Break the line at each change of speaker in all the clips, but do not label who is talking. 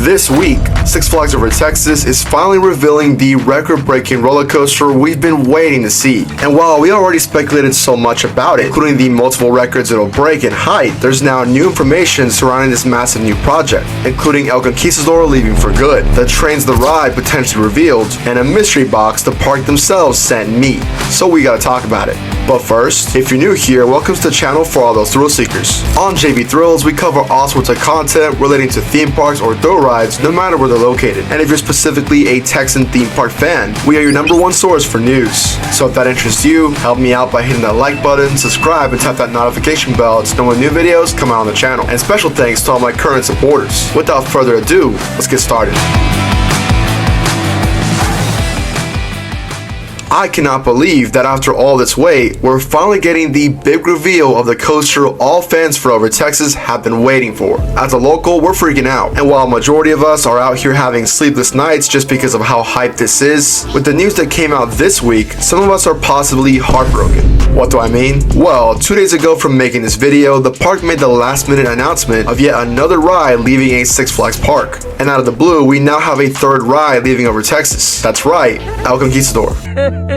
This week, Six Flags Over Texas is finally revealing the record-breaking roller coaster we've been waiting to see. And while we already speculated so much about it, including the multiple records it'll break in height, there's now new information surrounding this massive new project, including El Conquistador leaving for good, the trains the ride potentially revealed, and a mystery box the park themselves sent me. So we gotta talk about it. But first, if you're new here, welcome to the channel for all those thrill seekers. On JB Thrills, we cover all sorts of content relating to theme parks or thrill rides, no matter where they're located. And if you're specifically a Texan theme park fan, we are your #1 source for news. So if that interests you, help me out by hitting that like button, subscribe, and tap that notification bell to know when new videos come out on the channel. And special thanks to all my current supporters. Without further ado, let's get started. I cannot believe that after all this wait, we're finally getting the big reveal of the coaster all fans for Over Texas have been waiting for. As a local, we're freaking out. And while a majority of us are out here having sleepless nights just because of how hyped this is, with the news that came out this week, some of us are possibly heartbroken. What do I mean? Well, 2 days ago from making this video, the park made the last minute announcement of yet another ride leaving a Six Flags park. And out of the blue, we now have a third ride leaving Over Texas. That's right, El Conquistador. No!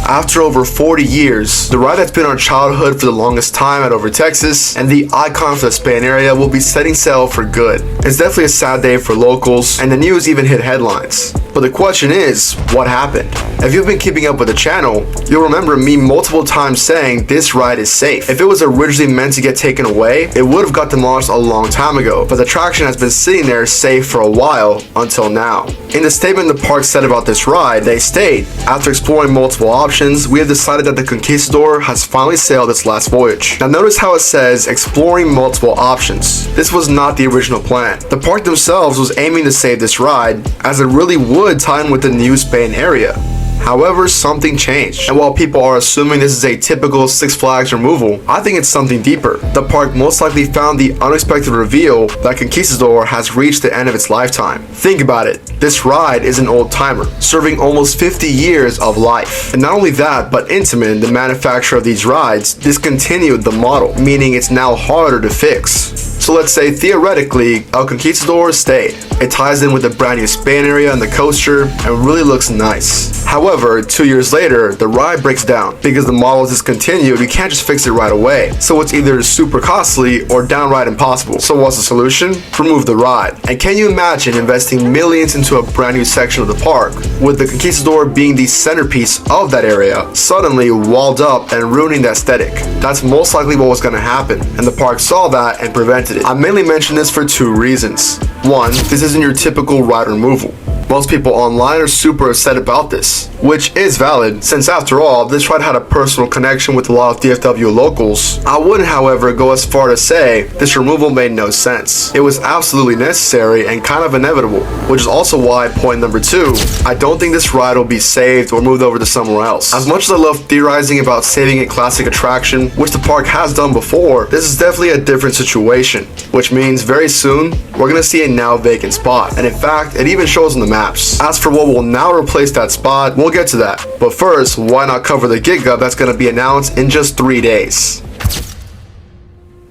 After over 40 years, the ride that's been our childhood for the longest time at Over Texas and the icon for the Spain area will be setting sail for good. It's definitely a sad day for locals, and the news even hit headlines. But the question is, what happened? If you've been keeping up with the channel, you'll remember me multiple times saying this ride is safe. If it was originally meant to get taken away, it would have got demolished a long time ago, but the attraction has been sitting there safe for a while until now. In the statement the park said about this ride, they state, after exploring multiple options, we have decided that the Conquistador has finally sailed its last voyage. Now notice how it says exploring multiple options. This was not the original plan. The park themselves was aiming to save this ride, as it really would tie in with the new Spain area. However, something changed, and while people are assuming this is a typical Six Flags removal, I think it's something deeper. The park most likely found the unexpected reveal that Conquistador has reached the end of its lifetime. Think about it, this ride is an old timer, serving almost 50 years of life. And not only that, but Intamin, the manufacturer of these rides, discontinued the model, meaning it's now harder to fix. So let's say theoretically, El Conquistador stayed. It ties in with the brand new Spain area and the coaster and really looks nice. However, 2 years later, the ride breaks down. Because the model is discontinued, you can't just fix it right away. So it's either super costly or downright impossible. So what's the solution? Remove the ride. And can you imagine investing millions into a brand new section of the park, with the Conquistador being the centerpiece of that area, suddenly walled up and ruining the aesthetic? That's most likely what was going to happen, and the park saw that and prevented it. I mainly mention this for two reasons. One, this isn't your typical ride removal. Most people online are super upset about this, which is valid, since after all, this ride had a personal connection with a lot of DFW locals. I wouldn't, however, go as far to say this removal made no sense. It was absolutely necessary and kind of inevitable, which is also why, point number 2, I don't think this ride will be saved or moved over to somewhere else. As much as I love theorizing about saving a classic attraction, which the park has done before, this is definitely a different situation, which means very soon, we're gonna see a now vacant spot. And in fact, it even shows on the maps. As for what will now replace that spot, we'll get to that. But first, why not cover the Giga that's going to be announced in just 3 days?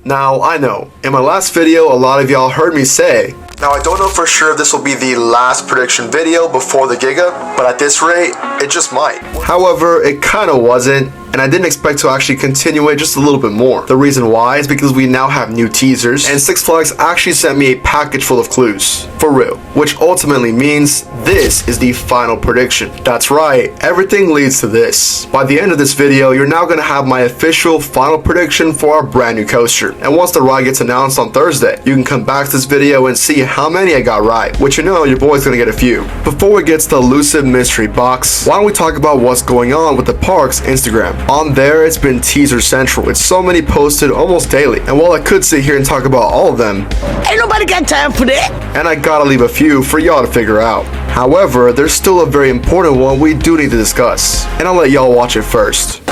Now, I know, in my last video, a lot of y'all heard me say, now I don't know for sure if this will be the last prediction video before the Giga, but at this rate, it just might. However, it kind of wasn't, and I didn't expect to actually continue it just a little bit more. The reason why is because we now have new teasers, and Six Flags actually sent me a package full of clues. For real. Which ultimately means this is the final prediction. That's right, everything leads to this. By the end of this video, you're now going to have my official final prediction for our brand new coaster. And once the ride gets announced on Thursday, you can come back to this video and see how many I got right, which you know your boy's going to get a few. Before we get to the elusive mystery box, why don't we talk about what's going on with the park's Instagram. On there, it's been teaser central, with so many posted almost daily. And while I could sit here and talk about all of them,
ain't nobody got time for that.
And I gotta leave a few for y'all to figure out. However, there's still a very important one we do need to discuss, and I'll let y'all watch it first.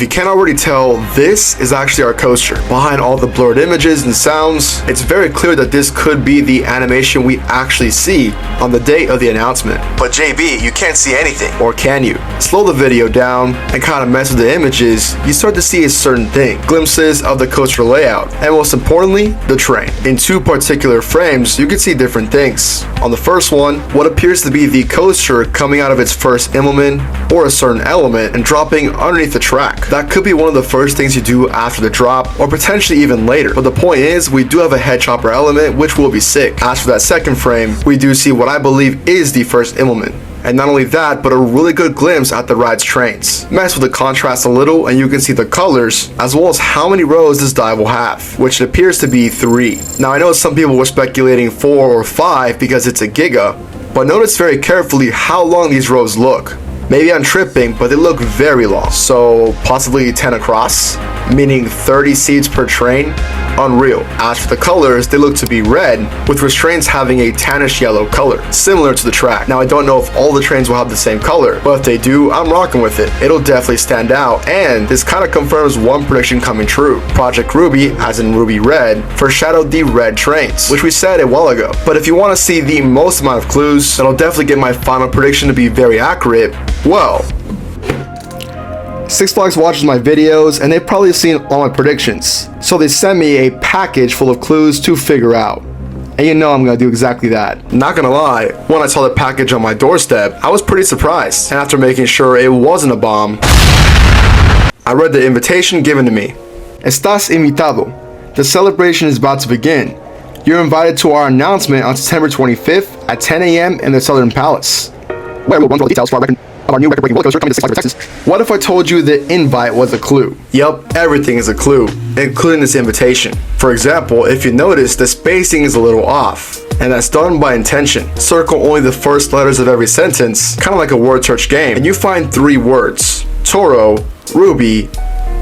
you can't already tell, this is actually our coaster. Behind all the blurred images and sounds, it's very clear that this could be the animation we actually see on the day of the announcement. But JB, you can't see anything. Or can you? Slow the video down and kind of mess with the images, you start to see a certain thing. Glimpses of the coaster layout, and most importantly, the train. In two particular frames, you can see different things. On the first one, what appears to be the coaster coming out of its first implement or a certain element and dropping underneath the track. That could be one of the first things you do after the drop, or potentially even later. But the point is, we do have a head chopper element, which will be sick. As for that second frame, we do see what I believe is the first implement. And not only that, but a really good glimpse at the ride's trains. Mess with the contrast a little and you can see the colors, as well as how many rows this dive will have, which it appears to be 3. Now I know some people were speculating 4 or 5 because it's a Giga, but notice very carefully how long these rows look. Maybe I'm tripping, but they look very long. So possibly 10 across, meaning 30 seats per train. Unreal. As for the colors, they look to be red, with restraints having a tannish yellow color, similar to the track. Now I don't know if all the trains will have the same color, but if they do, I'm rocking with it. It'll definitely stand out, and this kind of confirms one prediction coming true. Project Ruby, as in Ruby Red, foreshadowed the red trains, which we said a while ago. But if you want to see the most amount of clues, that'll definitely get my final prediction to be very accurate, well, Six Flags watches my videos and they've probably seen all my predictions, so they sent me a package full of clues to figure out. And you know I'm gonna do exactly that. Not gonna lie, when I saw the package on my doorstep, I was pretty surprised, and after making sure it wasn't a bomb, I read the invitation given to me. Estás invitado. The celebration is about to begin. You're invited to our announcement on September 25th at 10 a.m. in the Southern Palace, where we'll run through all the details for our new record-breaking roller coaster coming to Six Flags Texas. What if I told you the invite was a clue? Yup, everything is a clue, including this invitation. For example, if you notice, the spacing is a little off, and that's done by intention. Circle only the first letters of every sentence, kind of like a word search game, and you find 3 words: Toro, Ruby,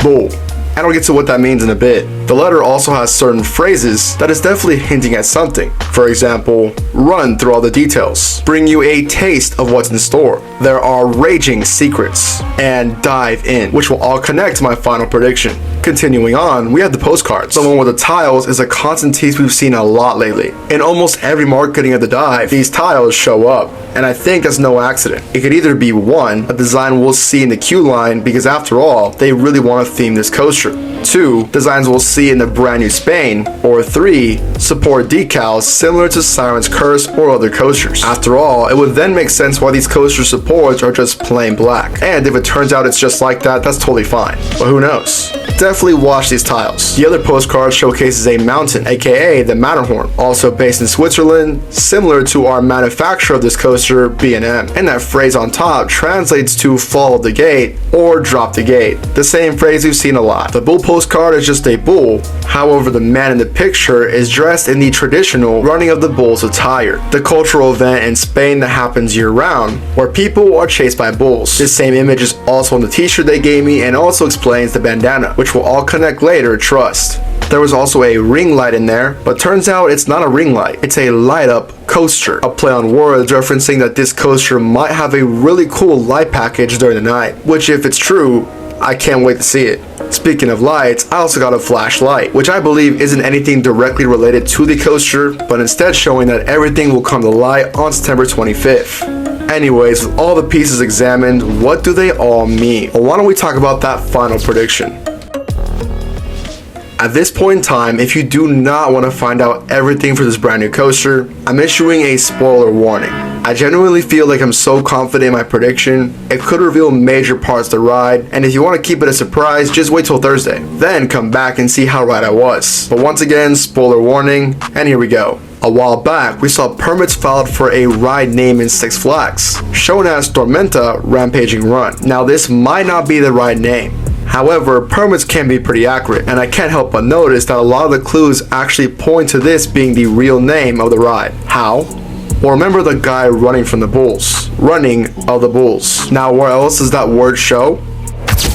Bull. And I'll get to what that means in a bit. The letter also has certain phrases that is definitely hinting at something. For example, run through all the details, bring you a taste of what's in store. There are raging secrets, and dive in, which will all connect to my final prediction. Continuing on, we have the postcards. The one with the tiles is a constant tease we've seen a lot lately. In almost every marketing of the dive, these tiles show up, and I think that's no accident. It could either be 1, a design we'll see in the queue line because after all, they really want to theme this coaster. 2, designs we'll see in the brand new Spain. Or 3, support decals similar to Siren's Curse or other coasters. After all, it would then make sense why these coaster supports are just plain black. And if it turns out it's just like that, that's totally fine. But who knows? Definitely watch these tiles. The other postcard showcases a mountain, aka the Matterhorn, also based in Switzerland, similar to our manufacturer of this coaster, B&M. And that phrase on top translates to follow the gate or drop the gate, the same phrase we've seen a lot. The bull postcard is just a bull, however the man in the picture is dressed in the traditional running of the bull's attire, the cultural event in Spain that happens year round, where people are chased by bulls. This same image is also on the t-shirt they gave me and also explains the bandana, which will all connect later, trust. There was also a ring light in there, but turns out it's not a ring light, it's a light up coaster. A play on words referencing that this coaster might have a really cool light package during the night, which if it's true, I can't wait to see it. Speaking of lights, I also got a flashlight, which I believe isn't anything directly related to the coaster, but instead showing that everything will come to light on September 25th. Anyways, with all the pieces examined, what do they all mean? Well, why don't we talk about that final prediction? At this point in time, if you do not want to find out everything for this brand new coaster, I'm issuing a spoiler warning. I genuinely feel like I'm so confident in my prediction, it could reveal major parts of the ride, and if you want to keep it a surprise, just wait till Thursday. Then come back and see how right I was. But once again, spoiler warning, and here we go. A while back, we saw permits filed for a ride name in Six Flags, shown as Tormenta Rampaging Run. Now this might not be the ride name. However, permits can be pretty accurate, and I can't help but notice that a lot of the clues actually point to this being the real name of the ride. How? Well, remember the guy running from the bulls. Running of the bulls. Now where else does that word show?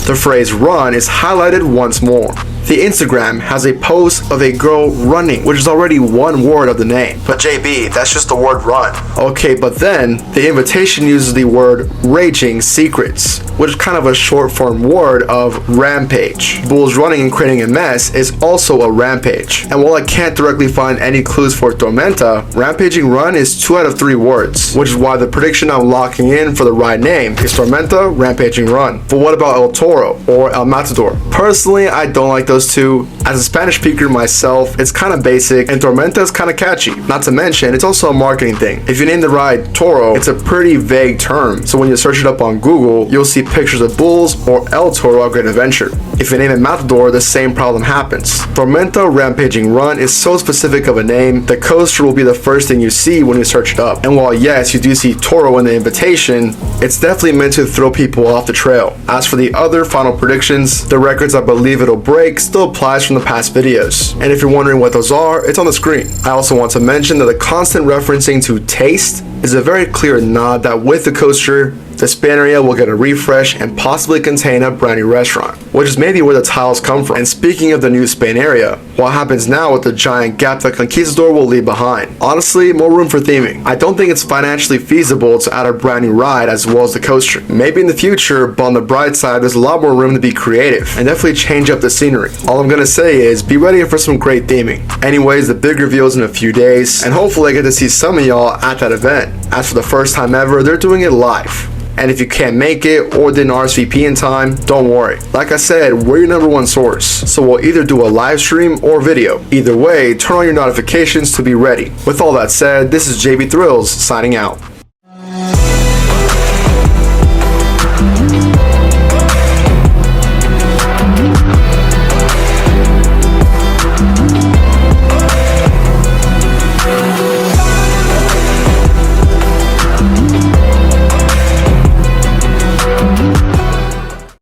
The phrase run is highlighted once more. The Instagram has a post of a girl running, which is already one word of the name. But JB, that's just the word run. Okay, but then the invitation uses the word raging secrets, which is kind of a short form word of rampage. Bulls running and creating a mess is also a rampage. And while I can't directly find any clues for Tormenta, rampaging run is 2 out of 3 words, which is why the prediction I'm locking in for the right name is Tormenta rampaging run. But what about El Toro or El Matador? Personally, I don't like those two. As a Spanish speaker myself, it's kind of basic and Tormenta is kind of catchy. Not to mention, it's also a marketing thing. If you name the ride Toro, it's a pretty vague term, so when you search it up on Google, you'll see pictures of bulls or El Toro a Great Adventure. If you name it Matador, the same problem happens. Tormenta Rampaging Run is so specific of a name, the coaster will be the first thing you see when you search it up. And while yes, you do see Toro in the invitation, it's definitely meant to throw people off the trail. As for the other final predictions, the records I believe it'll break still applies from the past videos. And if you're wondering what those are, it's on the screen. I also want to mention that the constant referencing to taste is a very clear nod that with the coaster, the span area will get a refresh and possibly contain a brand new restaurant, which is maybe where the tiles come from. And speaking of the new span area, what happens now with the giant gap that Conquistador will leave behind? Honestly, more room for theming. I don't think it's financially feasible to add a brand new ride as well as the coaster. Maybe in the future, but on the bright side, there's a lot more room to be creative and definitely change up the scenery. All I'm gonna say is be ready for some great theming. Anyways, the big reveal is in a few days, and hopefully I get to see some of y'all at that event. As for the first time ever, they're doing it live. And if you can't make it or didn't RSVP in time, don't worry. Like I said, we're your #1 source. So we'll either do a live stream or video. Either way, turn on your notifications to be ready. With all that said, this is JB Thrills signing out.